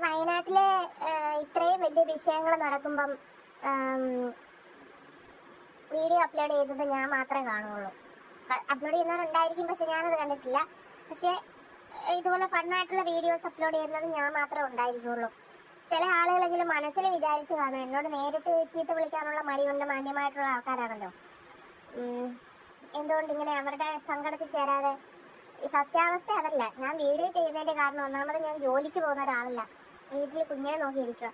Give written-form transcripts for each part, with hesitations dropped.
വയനാട്ടിലെ ഇത്രയും വലിയ വിഷയങ്ങൾ നടക്കുമ്പം വീഡിയോ അപ്ലോഡ് ചെയ്തത് ഞാൻ മാത്രമേ കാണുകയുള്ളൂ. അപ്ലോഡ് ചെയ്യുന്നവരുണ്ടായിരിക്കും, പക്ഷെ ഞാനത് കണ്ടിട്ടില്ല. പക്ഷെ ഇതുപോലെ ഫണ്ണായിട്ടുള്ള വീഡിയോസ് അപ്ലോഡ് ചെയ്യുന്നത് ഞാൻ മാത്രമേ ഉണ്ടായിരിക്കുള്ളൂ. ചില ആളുകളെങ്കിലും മനസ്സിൽ വിചാരിച്ച് കാണും, എന്നോട് നേരിട്ട് ചീത്ത വിളിക്കാനുള്ള മടി കൊണ്ട് മാന്യമായിട്ടുള്ള ആൾക്കാരാണല്ലോ. എന്തുകൊണ്ടിങ്ങനെ അവരുടെ സങ്കടത്തിൽ ചേരാതെ? സത്യാവസ്ഥ അതല്ല. ഞാൻ വീഡിയോ ചെയ്യുന്നതിൻ്റെ കാരണം ഒന്നാമത് ഞാൻ ജോലിക്ക് പോകുന്ന ഒരാളല്ല, വീട്ടിൽ കുഞ്ഞിനെ നോക്കിയിരിക്കുക.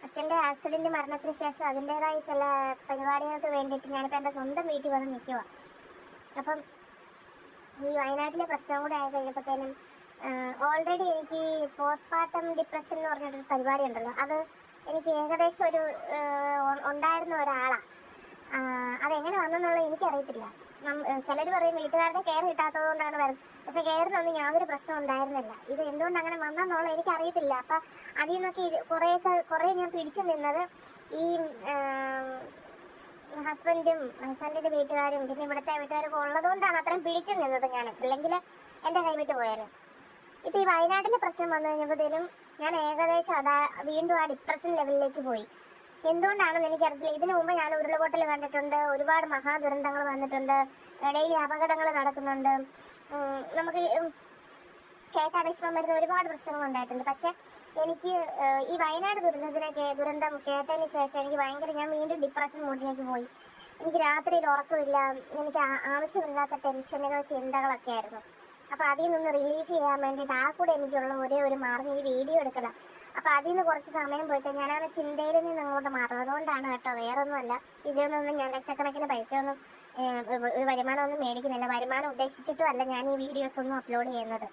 അച്ഛൻ്റെ ആക്സിഡൻറ്റ് മരണത്തിന് ശേഷം അതിൻ്റേതായ ചില പരിപാടികൾക്ക് വേണ്ടിയിട്ട് ഞാനിപ്പോൾ എൻ്റെ സ്വന്തം വീട്ടിൽ വന്ന് നിൽക്കുക. അപ്പം ഈ വയനാട്ടിലെ പ്രശ്നം കൂടെ ആയി കഴിഞ്ഞപ്പോഴത്തേനും ഓൾറെഡി എനിക്ക് പോസ്റ്റ്മോർട്ടം ഡിപ്രഷൻ എന്ന് പറഞ്ഞിട്ടൊരു പരിപാടി ഉണ്ടല്ലോ, അത് എനിക്ക് ഏകദേശം ഒരു ഉണ്ടായിരുന്ന ഒരാളാണ്. അതെങ്ങനെ വന്നെന്നുള്ളത് എനിക്കറിയത്തില്ല. ചിലർ പറയും വീട്ടുകാരുടെ കെയർ കിട്ടാത്തത് കൊണ്ടാണ് വരുന്നത്, പക്ഷെ കെയറിനൊന്നും യാതൊരു പ്രശ്നം ഉണ്ടായിരുന്നില്ല. ഇത് എന്തുകൊണ്ട് അങ്ങനെ വന്നെന്നുള്ളത് എനിക്കറിയത്തില്ല. അപ്പം അതിൽ നിന്നൊക്കെ കുറേ ഞാൻ പിടിച്ചു നിന്നത് ഈ ഹസ്ബൻഡിൻ്റെ വീട്ടുകാരും പിന്നെ ഇവിടുത്തെ വീട്ടുകാരൊക്കെ ഉള്ളതുകൊണ്ടാണ് അത്രയും പിടിച്ചു നിന്നത് ഞാൻ, അല്ലെങ്കിൽ എൻ്റെ കൈവിട്ട് പോയാലും. ഇപ്പം ഈ വയനാട്ടിലെ പ്രശ്നം വന്നു കഴിഞ്ഞപ്പോഴത്തേനും ഞാൻ ഏകദേശം വീണ്ടും ആ ഡിപ്രഷൻ ലെവലിലേക്ക് പോയി. എന്തുകൊണ്ടാണെന്ന് എനിക്കറിയില്ല. ഇതിനു മുമ്പ് ഞാൻ ഉരുൾപൊട്ടൽ കണ്ടിട്ടുണ്ട്, ഒരുപാട് മഹാദുരന്തങ്ങൾ വന്നിട്ടുണ്ട്, ഡെയിലി അപകടങ്ങൾ നടക്കുന്നുണ്ട്, നമുക്ക് കേട്ടാ വിഷമം വരുന്ന ഒരുപാട് പ്രശ്നങ്ങൾ ഉണ്ടായിട്ടുണ്ട്. പക്ഷെ എനിക്ക് ഈ വയനാട് ദുരന്തം കേട്ടതിന് ശേഷം എനിക്ക് ഞാൻ വീണ്ടും ഡിപ്രഷൻ മൂഡിലേക്ക് പോയി. എനിക്ക് രാത്രിയിൽ ഉറക്കമില്ല, എനിക്ക് ആവശ്യമില്ലാത്ത ടെൻഷനുകൾ ചിന്തകളൊക്കെ ആയിരുന്നു. അപ്പോൾ അതിൽ നിന്ന് റിലീഫ് ചെയ്യാൻ വേണ്ടിയിട്ട് കൂടെ എനിക്കുള്ള ഒരേ ഒരു മാർഗ്ഗം ഈ വീഡിയോ എടുക്കലാണ്. അപ്പോൾ അതിൽ നിന്ന് കുറച്ച് സമയം പോയിട്ട് ഞാനത് ചിന്തയിൽ നിന്ന് അങ്ങോട്ട് മാറും. അതുകൊണ്ടാണ് കേട്ടോ, വേറൊന്നുമല്ല. ഇതിൽ നിന്നും ഞാൻ ലക്ഷക്കണക്കിന് പൈസയൊന്നും വരുമാനമൊന്നും മേടിക്കുന്നില്ല. വരുമാനം ഉദ്ദേശിച്ചിട്ടും അല്ല ഞാൻ ഈ വീഡിയോസ് ഒന്നും അപ്ലോഡ് ചെയ്യുന്നത്.